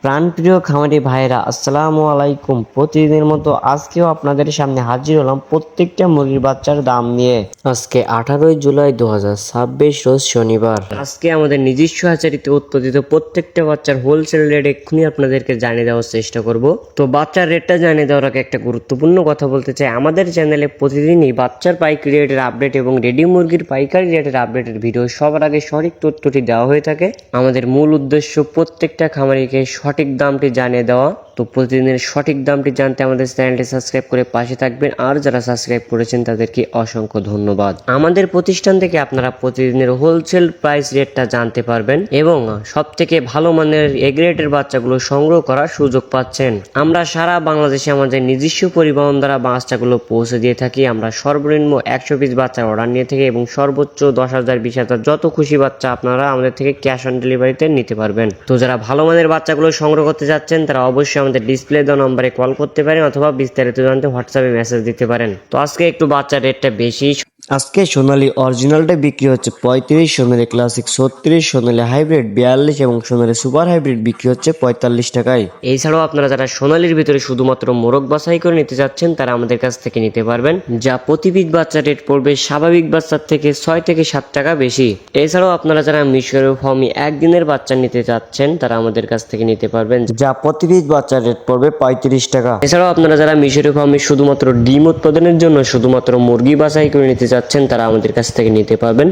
প্রাণপ্রিয় খামারি ভাইরা আসসালামু আলাইকুম। প্রতিদিনের মতো আজকেও আপনাদের সামনে হাজির হলাম প্রত্যেকটা মুরগির বাচ্চার দাম নিয়ে। আজকে 18 জুলাই 2026 রোজ শনিবার। আজকে আমাদের নিজস্ব হ্যাচারিতে উৎপাদিত প্রত্যেকটা বাচ্চার হোলসেল রেট এক্ষুনি আপনাদেরকে জানিয়ে দেওয়ার চেষ্টা করব। তো বাচ্চার রেটটা জানিয়ে দেওয়ার আগে একটা গুরুত্বপূর্ণ কথা বলতে চাই, আমাদের চ্যানেলে প্রতিদিনই বাচ্চার পাইকারি রেটের আপডেট এবং রেডি মুরগির পাইকারি রেটের আপডেটের ভিডিও সবার আগে সঠিক তথ্যটি দেওয়া হয়ে থাকে। আমাদের মূল উদ্দেশ্য প্রত্যেকটা খামারিকে সঠিক দামটি জানিয়ে দেওয়া। তো প্রতিদিনের সঠিক দামটি জানতে আমাদের চ্যানেলটি সাবস্ক্রাইব করে পাশে থাকবেন, আর যারা সাবস্ক্রাইব করেছেন তাদেরকে অসংখ্য ধন্যবাদ। আমাদের প্রতিষ্ঠান থেকে আপনারা প্রতিদিনের হোলসেল প্রাইস রেটটা জানতে পারবেন এবং সব থেকে ভালো মানের এ গ্রেডের বাচ্চাগুলো সংগ্রহ করার সুযোগ পাচ্ছেন। আমরা সারা বাংলাদেশে আমাদের নিজস্ব পরিবহন দ্বারা বাচ্চাগুলো পৌঁছে দিয়ে থাকি। আমরা সর্বনিম্ন 100 পিস বাচ্চার অর্ডার নিয়ে থাকি এবং সর্বোচ্চ 10,000 20,000 যত খুশি বাচ্চা আপনারা আমাদের থেকে ক্যাশ অন ডেলিভারিতে নিতে পারবেন। তো যারা ভালো মানের বাচ্চাগুলো সংগ্রহ করতে যাচ্ছেন তারা অবশ্যই আমাদের ডিসপ্লে দেওয়া নম্বরে কল করতে পারেন অথবা বিস্তারিত জানতে হোয়াটসঅ্যাপে মেসেজ দিতে পারেন। তো আজকে একটু বাচ্চার রেটটা বেশি। আজকে সোনালী অরিজিনালটা বিক্রি হচ্ছে 35, সোনালী ক্লাসিক 36, সোনালী হাইব্রিড 42 এবং সোনালী সুপার হাইব্রিড বিক্রি হচ্ছে 45 টাকায়। এছাড়াও আপনারা যারা সোনালীর ভিতরে শুধুমাত্র মোরগ বাছাই করে নিতে যাচ্ছেন তারা আমাদের কাছ থেকে নিতে পারবেন, যা প্রতি পিস বাচ্চা রেট পড়বে স্বাভাবিক বাচ্চার থেকে 6 থেকে 7 টাকা বেশি। এছাড়াও আপনারা যারা মিশরীয় ফার্মি একদিনের বাচ্চা নিতে চাচ্ছেন তারা আমাদের কাছ থেকে নিতে পারবেন, যা প্রতি পিস বাচ্চার রেট পড়বে 35 টাকা। এছাড়াও আপনারা যারা মিশরীয় ফার্মি শুধুমাত্র ডিম উৎপাদনের জন্য শুধুমাত্র মুরগি বাছাই করে নিতে যাচ্ছেন তারা আমাদের কাছ থেকে নিতে পারবেন,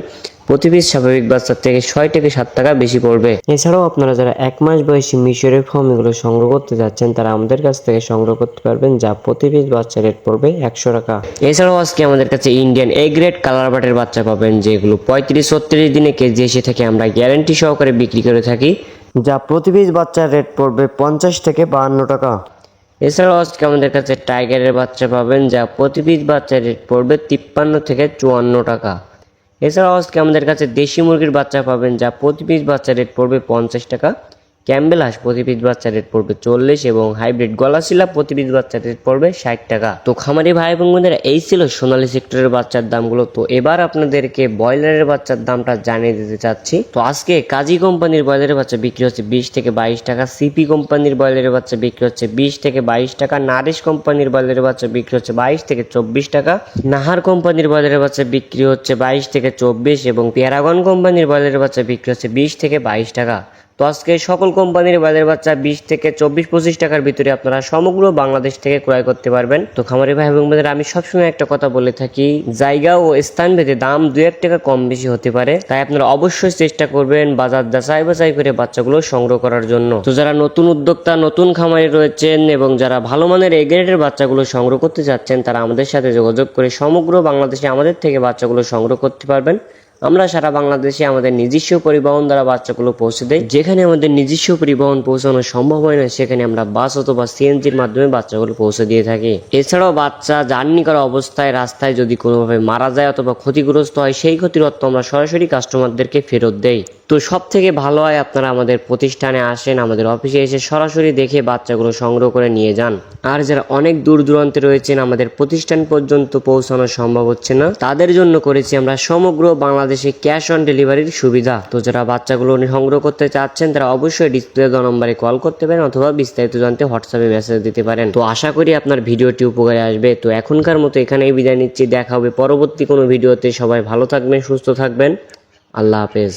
প্রতি পিস স্বাভাবিক বাচ্চার থেকে 6 থেকে 7 টাকা বেশি পড়বে। এছাড়াও আপনারা যারা 1 মাস বয়সী মিশরের ফার্ম এগুলো সংগ্রহ করতে যাচ্ছেন তারা আমাদের কাছ থেকে সংগ্রহ করতে পারবেন, যা প্রতি পিস বাচ্চা রেট পড়বে 100 টাকা। এছাড়াও আজকে আমাদের কাছে ইন্ডিয়ান এ গ্রেড কালার বাটের বাচ্চা পাবেন, যেগুলো 35-36 দিনে কেজি এসে থেকে আমরা গ্যারান্টি সহকারে বিক্রি করে থাকি, যা প্রতি পিস বাচ্চার রেট পড়বে 50 থেকে 52 টাকা। এছাড়াও আজকে আমাদের কাছে টাইগারের বাচ্চা পাবেন, যা প্রতি পিস বাচ্চার রেট পড়বে 53 থেকে 54 টাকা। এছাড়াও আজকে আমাদের কাছে দেশি মুরগির বাচ্চা পাবেন, যা প্রতি পিস বাচ্চা রেট পড়বে 50 টাকা। ক্যাম্বেল হাঁস প্রতি পিস বাচ্চা রেট পড়বে 40 এবং হাইব্রিড গলাশিলা প্রতি পিস বাচ্চা রেট পড়বে 60 টাকা। তো খামারি ভাই এবং বোনেরা, এই ছিল সোনালী সেক্টরের বাচ্চার দামগুলো। তো এবার আপনাদেরকে ব্রয়লারের বাচ্চার দামটা জানিয়ে দিতে চাচ্ছি। তো আজকে কাজী কোম্পানির ব্রয়লারের বাচ্চা বিক্রি হচ্ছে 20 থেকে 22 টাকা, সিপি কোম্পানির ব্রয়লারের বাচ্চা বিক্রি হচ্ছে 20 থেকে 22 টাকা, নারিশ কোম্পানির ব্রয়লারের বাচ্চা বিক্রি হচ্ছে 22 থেকে 24 টাকা, নাহার কোম্পানির ব্রয়লারের বাচ্চা বিক্রি হচ্ছে 22 থেকে 24 এবং প্যারাগন কোম্পানির ব্রয়লারের বাচ্চা বিক্রি হচ্ছে 20 থেকে 22 টাকা। তো আজকে সকল কোম্পানির ব্রয়লার বাচ্চা 20 থেকে 24-25 টাকার ভিতরে আপনারা সমগ্র বাংলাদেশ থেকে ক্রয় করতে পারবেন। তো খামারি ভাই এবং বোনেরা, আমি সবসময় একটা কথা বলে থাকি, জায়গা ও স্থান ভেদে দাম 2-1 টাকা কম বেশি হতে পারে, তাই আপনারা অবশ্যই চেষ্টা করবেন বাজার যাচাই বাছাই করে বাচ্চাগুলো সংগ্রহ করার জন্য। তো যারা নতুন উদ্যোক্তা, নতুন খামারি রয়েছেন এবং যারা ভালো মানের এ গ্রেডের বাচ্চাগুলো সংগ্রহ করতে যাচ্ছেন তারা আমাদের সাথে যোগাযোগ করে সমগ্র বাংলাদেশে আমাদের থেকে বাচ্চাগুলো সংগ্রহ করতে পারবেন। আমরা সারা বাংলাদেশে আমাদের নিজস্ব পরিবহন দ্বারা বাচ্চাগুলো পৌঁছে দেই। যেখানে আমাদের নিজস্ব পরিবহন পৌঁছানো সম্ভব হয় না সেখানে আমরা বাস অথবা সিএনজির মাধ্যমে বাচ্চাগুলো পৌঁছে দিয়ে থাকি। এছাড়াও বাচ্চা জার্নি করা অবস্থায় রাস্তায় যদি কোনোভাবে মারা যায় অথবা ক্ষতিগ্রস্ত হয়, সেই ক্ষতির অর্থ আমরা সরাসরি কাস্টমারদেরকে ফেরত দেই। তো সব থেকে ভালো হয় আপনারা আমাদের প্রতিষ্ঠানে আসেন, আমাদের অফিসে এসে সরাসরি দেখে বাচ্চাগুলো সংগ্রহ করে নিয়ে যান। আর যারা অনেক দূর দূরান্তে রয়েছেন, আমাদের প্রতিষ্ঠান পর্যন্ত পৌঁছানো সম্ভব হচ্ছে না, তাদের জন্য করেছি আমরা সমগ্র বাংলাদেশে ক্যাশ অন ডেলিভারির সুবিধা। তো যারা বাচ্চাগুলো সংগ্রহ করতে চাচ্ছেন তারা অবশ্যই ডিসপ্লে দেওয়া নম্বরে কল করতে পারেন অথবা বিস্তারিত জানতে হোয়াটসঅ্যাপে মেসেজ দিতে পারেন। তো আশা করি আপনার ভিডিওটি উপকারে আসবে। তো এখনকার মতো এখানেই বিদায় নিচ্ছি, দেখা হবে পরবর্তী কোনো ভিডিওতে। সবাই ভালো থাকবেন, সুস্থ থাকবেন, আল্লাহ হাফেজ।